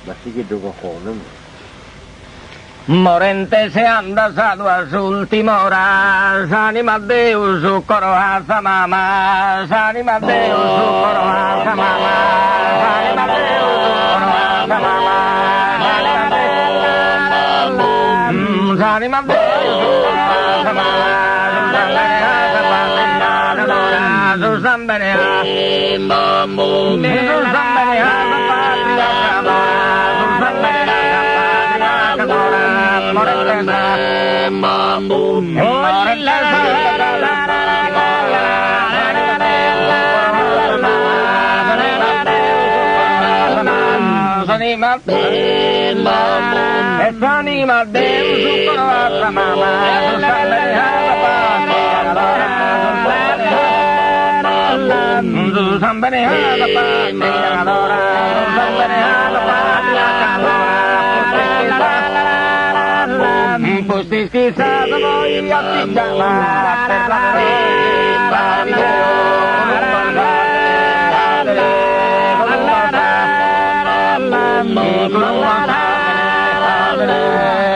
Masih gitu kok konem. Morente se anda a su última hora, s'anima Déu, su coro a sa mamma, s'anima Déu, su coro a sa mamma, s'anima Déu, su coro a sa mamma, s'anima Déu, su coro a sa mamma, su San Benea, S'anima Déu, su coro a sa mamma, su San Benea, San Benea, la patria adora, San Benea, la patria adora, Pustis chissà da voi a pigiama per la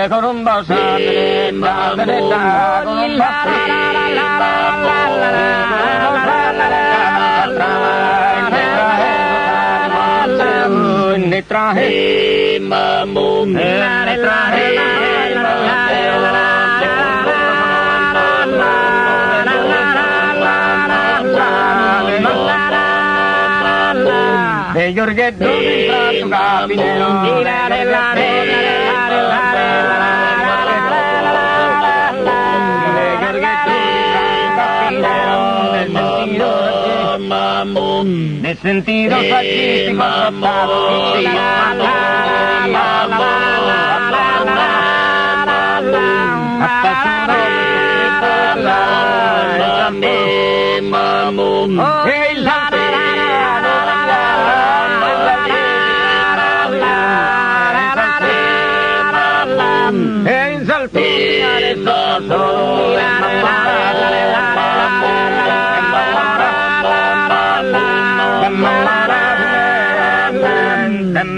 con un bacio ne traje mamón, ne traje de Giorgetto di Prato Capinello, nel sentido fascistico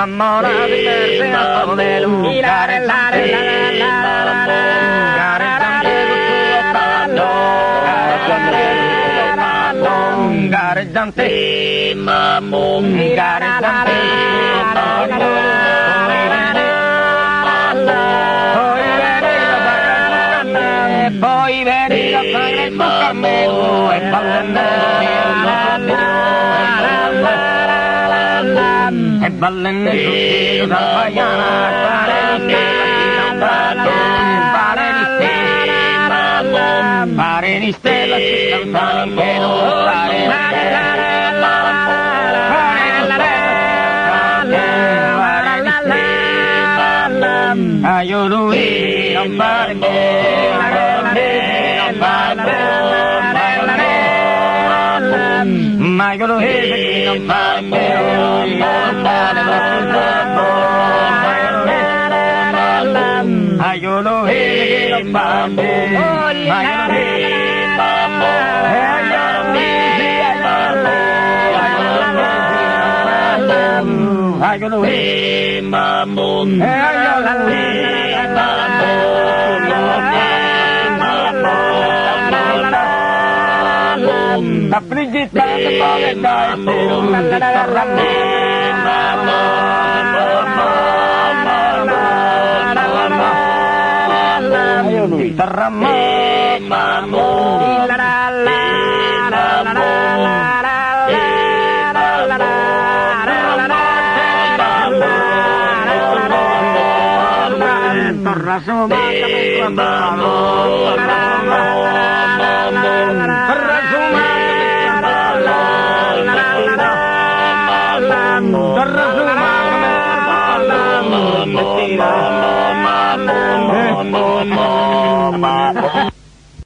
Mamma di verse a Tonello, gareggiante, mamon, gareggiante, poi vedi la fare il cammino e ballen tutti da Baiana, pare di stella si cantano in pelo, io lui non pare ma io lo vedo non fa io lo vedo non fa io lo vedo mamon la frigita de Poveda Mama.